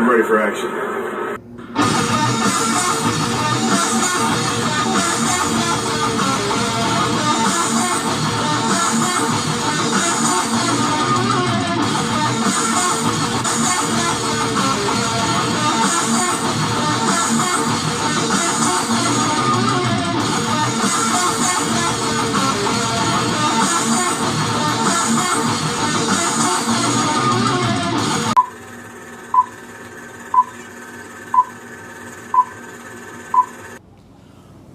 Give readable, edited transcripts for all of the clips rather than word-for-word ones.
I'm ready for action.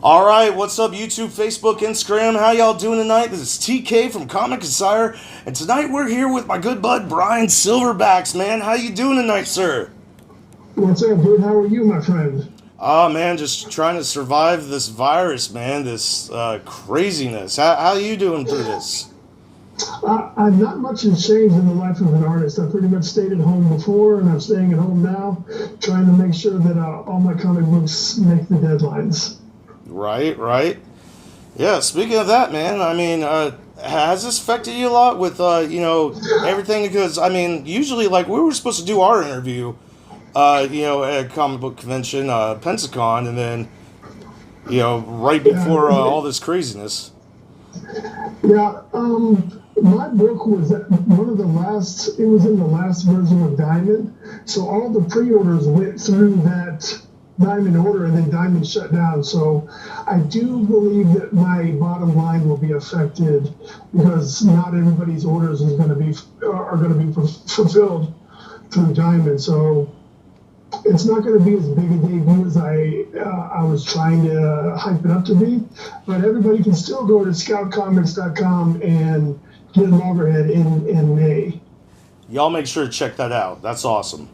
All right, what's up, YouTube, Facebook, Instagram? How y'all doing tonight? This is TK from Comic Sire, and tonight we're here with my good bud Bryan SilverBax. Man, how you doing tonight, sir? What's up, dude? How are you, my friend? Man, just trying to survive this virus, man. This craziness. How you doing through this? Not much has changed in the life of an artist. I pretty much stayed at home before, and I'm staying at home now, trying to make sure that all my comic books make the deadlines. Right. Yeah, speaking of that, man, I mean, has this affected you a lot with, everything? Because, I mean, usually, like, we were supposed to do our interview, at a comic book convention, Pensacon, and then, right before all this craziness. Yeah, my book was one of the last, it was in the last version of Diamond, so all the pre-orders went through that Diamond order, and then Diamond shut down. So I do believe that my bottom line will be affected because not everybody's orders are going to be fulfilled through Diamond. So it's not going to be as big a debut as I was trying to hype it up to be. But everybody can still go to scoutcomics.com and get Loggerhead in May. Y'all make sure to check that out. That's awesome.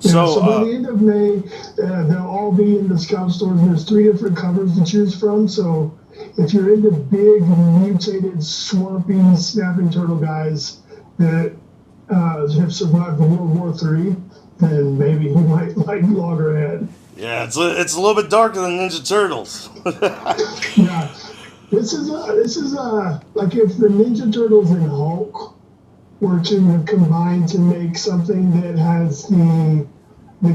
Yeah, so by the end of May, they'll all be in the Scout stores. And there's 3 different covers to choose from. So if you're into big, mutated, swampy, snapping turtle guys that have survived World War III, then maybe you might like Loggerhead. Yeah, it's a little bit darker than Ninja Turtles. Yeah, this is like if the Ninja Turtles and Hulk were to have combined to make something that has the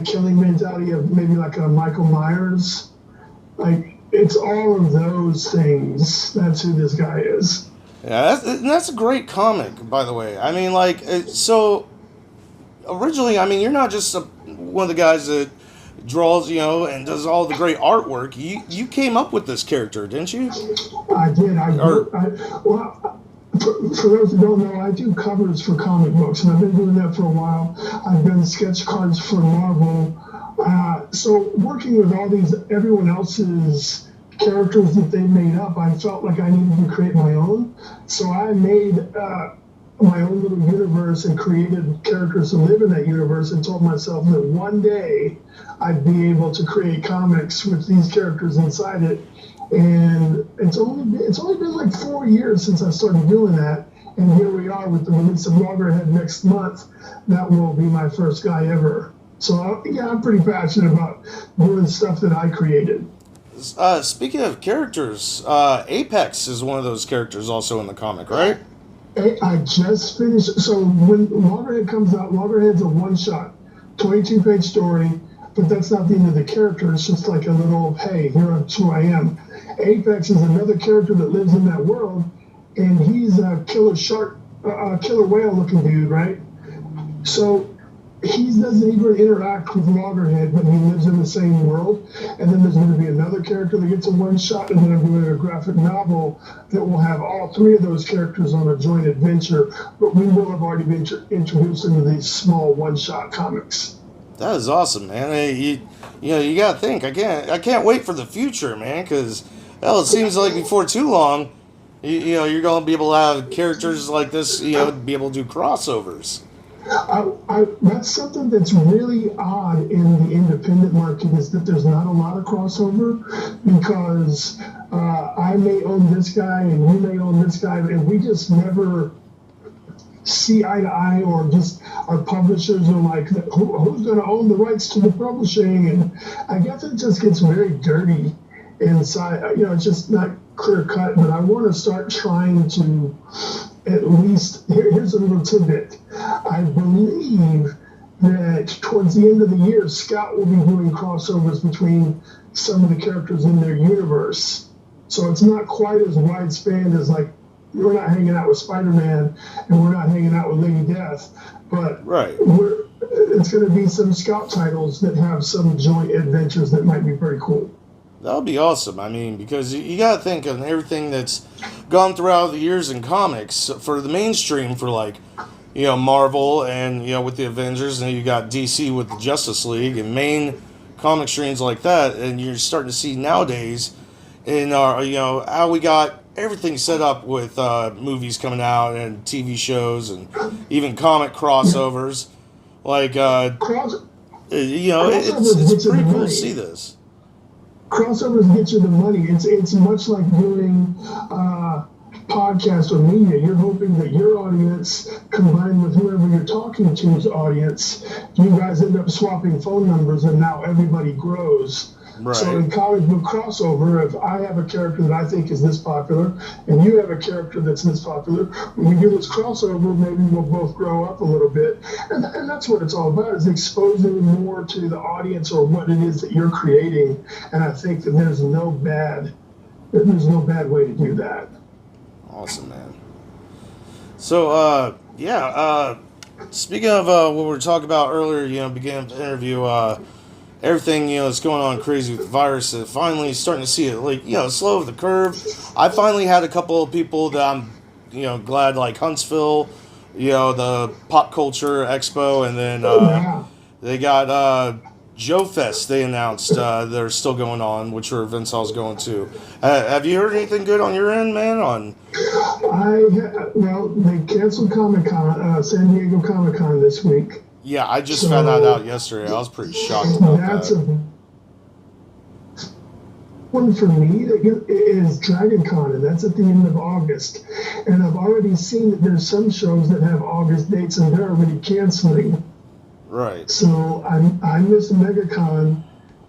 killing mentality of maybe like a Michael Myers. Like, it's all of those things. That's who this guy is. Yeah, that's a great comic, by the way. I mean, like, so originally, I mean, you're not just one of the guys that draws, and does all the great artwork. You came up with this character, didn't you? I did. For those who don't know, I do covers for comic books, and I've been doing that for a while. I've done sketch cards for Marvel. So working with everyone else's characters that they made up, I felt like I needed to create my own. So I made my own little universe and created characters to live in that universe, and told myself that one day I'd be able to create comics with these characters inside it. And it's only been like 4 years since I started doing that, and here we are with the release of Loggerhead next month. That will be my first guy ever. So yeah, I'm pretty passionate about doing stuff that I created. Speaking of characters, Apex is one of those characters also in the comic, right? I just finished. So when Loggerhead comes out, Loggerhead's a one-shot, 22-page story. But that's not the end of the character. It's just like a little, hey, here's who I am. Apex is another character that lives in that world, and he's a killer shark, killer whale looking dude, right? So he doesn't even interact with Loggerhead, but he lives in the same world. And then there's going to be another character that gets a one-shot, and then I'm doing a graphic novel that will have all 3 of those characters on a joint adventure, but we will have already been introduced into these small one-shot comics. That is awesome, man. You gotta think. I can't wait for the future, man. Because it seems like before too long, you're gonna be able to have characters like this, be able to do crossovers. That's something that's really odd in the independent market, is that there's not a lot of crossover, because I may own this guy and you may own this guy, and we just never see eye to eye, or just our publishers are like, who's going to own the rights to the publishing? And I guess it just gets very dirty inside. It's just not clear cut. But I want to start trying to at least, here's a little tidbit. I believe that towards the end of the year, Scott will be doing crossovers between some of the characters in their universe. So it's not quite as widespan as like we're not hanging out with Spider-Man and we're not hanging out with Lady Death, but it's going to be some Scott titles that have some joint adventures that might be pretty cool. That would be awesome. I mean, because you got to think of everything that's gone throughout the years in comics for the mainstream, for like, Marvel and, with the Avengers, and you got DC with the Justice League and main comic streams like that. And you're starting to see nowadays in our, how we got everything set up with movies coming out and TV shows and even comic crossovers. Like, it's pretty cool to see this. Crossovers get you the money. It's much like doing podcast or media. You're hoping that your audience, combined with whoever you're talking to's audience, you guys end up swapping phone numbers, and now everybody grows. Right. So in comic book crossover, if I have a character that I think is this popular, and you have a character that's this popular, when we do this crossover, maybe we'll both grow up a little bit. And that's what it's all about, is exposing more to the audience or what it is that you're creating. And I think that there's no bad way to do that. Awesome, man. So, speaking of what we were talking about earlier, beginning of the interview, everything, that's going on crazy with the virus, finally starting to see it, like, slow of the curve. I finally had a couple of people that I'm, glad, like Huntsville, the Pop Culture Expo, and then they got Joe Fest, they announced they're still going on, which are events I was going to. Have you heard anything good on your end, man? They canceled Comic-Con, San Diego Comic-Con this week. Yeah, I just found that out yesterday. I was pretty shocked about that. One for me is Dragon Con, and that's at the end of August. And I've already seen that there's some shows that have August dates, and they're already canceling. Right. So I missed MegaCon,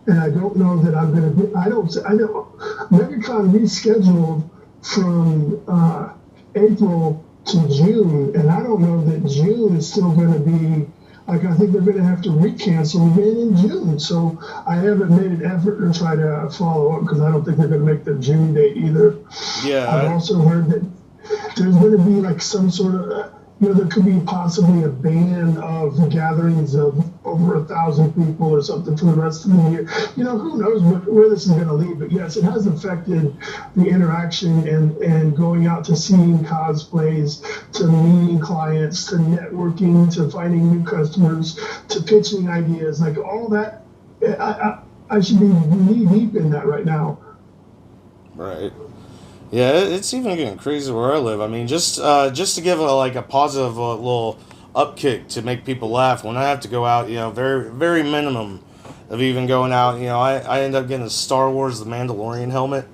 and I don't know that I'm going to be. I don't. MegaCon rescheduled from April to June, and I don't know that June is still going to be. Like, I think they're going to have to recancel again in June. So I haven't made an effort to try to follow up because I don't think they're going to make the June date either. Yeah. I've also heard that there's going to be like some sort of, there could be possibly a ban of gatherings of over 1,000 people or something for the rest of the year. Who knows where this is going to lead. But yes, it has affected the interaction and going out to seeing cosplays, to meeting clients, to networking, to finding new customers, to pitching ideas. Like all that, I should be knee deep in that right now. Right. Yeah, it's even getting crazy where I live. I mean, just to give a positive little upkick to make people laugh. When I have to go out, very very minimum of even going out. I end up getting a Star Wars The Mandalorian helmet.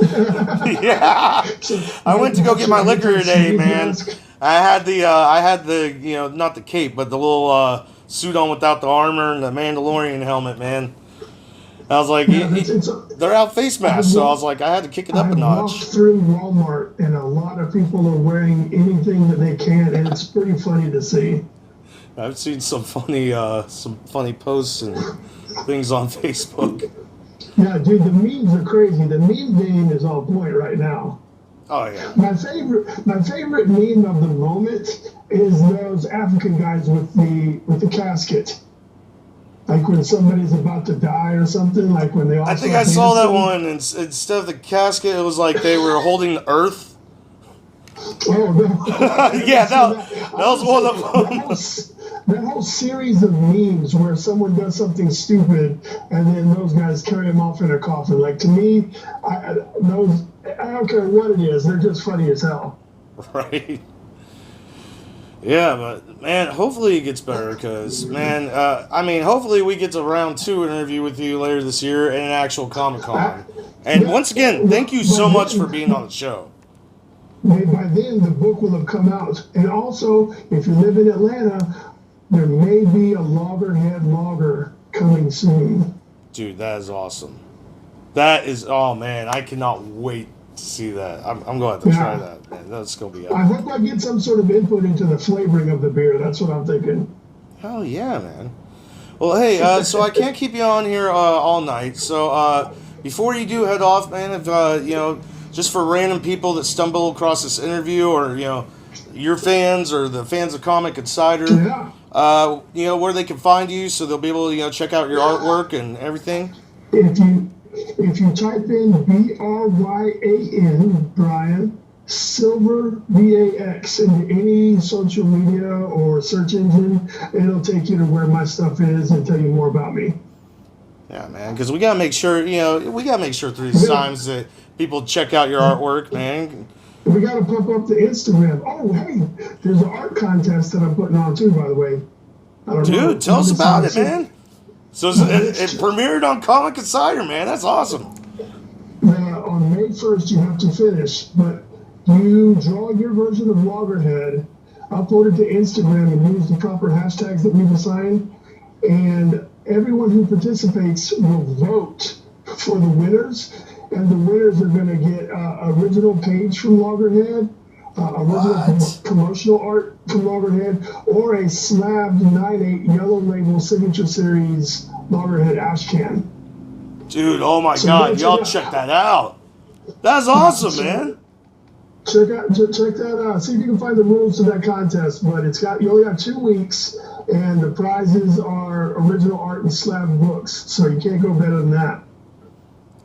Yeah, I went to go get my liquor today, man. I had the not the cape, but the little suit on without the armor and the Mandalorian helmet, man. I was like, they're out face masks, so I was like, I had to kick it up a notch. I walked through Walmart, and a lot of people are wearing anything that they can, and it's pretty funny to see. I've seen some funny posts and things on Facebook. Yeah, dude, the memes are crazy. The meme game is all point right now. Oh yeah. My favorite meme of the moment is those African guys with the casket. Like when somebody's about to die or something, like when they all. I think I saw that one, and instead of the casket, it was like they were holding the earth. Oh, no. Yeah, that was one of them. That whole series of memes where someone does something stupid, and then those guys carry them off in a coffin. Like, to me, I don't care what it is, they're just funny as hell. Right. Yeah, but, man, hopefully it gets better because, man, hopefully we get to round 2 interview with you later this year in an actual Comic-Con. And once again, thank you so much for being on the show. By then, the book will have come out. And also, if you live in Atlanta, there may be a Loggerhead Logger coming soon. Dude, that is awesome. That is, oh, man, I cannot wait to see that. I'm going to have to try that, man. That's going to be I hope I get some sort of input into the flavoring of the beer. That's what I'm thinking. Hell yeah, man. Well, hey, so I can't keep you on here all night. So before you do head off, man, if just for random people that stumble across this interview, or your fans or the fans of Comic Insider, Yeah. Where they can find you, so they'll be able to check out your artwork and everything. If you type in Bryan SilverBax into any social media or search engine, it'll take you to where my stuff is and tell you more about me. Yeah, man, because we gotta make sure through these times that people check out your artwork, man. We got to pump up the Instagram. Oh, hey, there's an art contest that I'm putting on too, by the way. Dude, tell us about it, man. So it premiered on Comic Insider, man. That's awesome. On May 1st, you have to finish, but you draw your version of Loggerhead, upload it to Instagram, and use the proper hashtags that we've assigned, and everyone who participates will vote for the winners, and the winners are going to get original page from Loggerhead, original promotional art from Loggerhead, or a slabbed 9/8 yellow label signature series Loggerhead ash can. Dude, oh my God, y'all check that out. That's awesome, man. Check that out. See if you can find the rules to that contest. But you only got 2 weeks, and the prizes are original art and slab books. So you can't go better than that.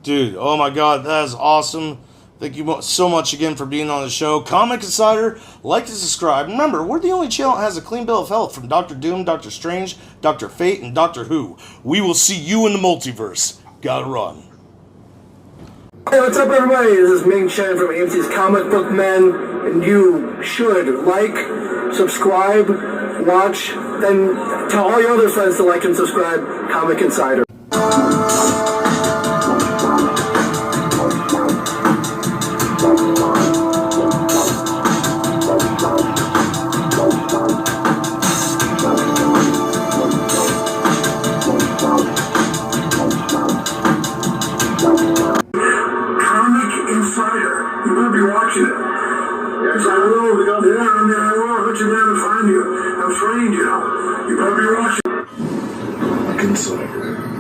Dude, oh my God, that is awesome. Thank you so much again for being on the show. Comic Insider, like and subscribe. Remember, we're the only channel that has a clean bill of health from Doctor Doom, Doctor Strange, Doctor Fate, and Doctor Who. We will see you in the multiverse. Gotta run. Hey, what's up, everybody? This is Ming Chen from AMC's Comic Book Men, and you should like, subscribe, watch, then tell all your other friends to like and subscribe Comic Insider. Insider. You better be watching it. Yes, I will. Yeah, I will. I'll let you down and find you. I'm trained, you know. You better be watching. Comic Insider.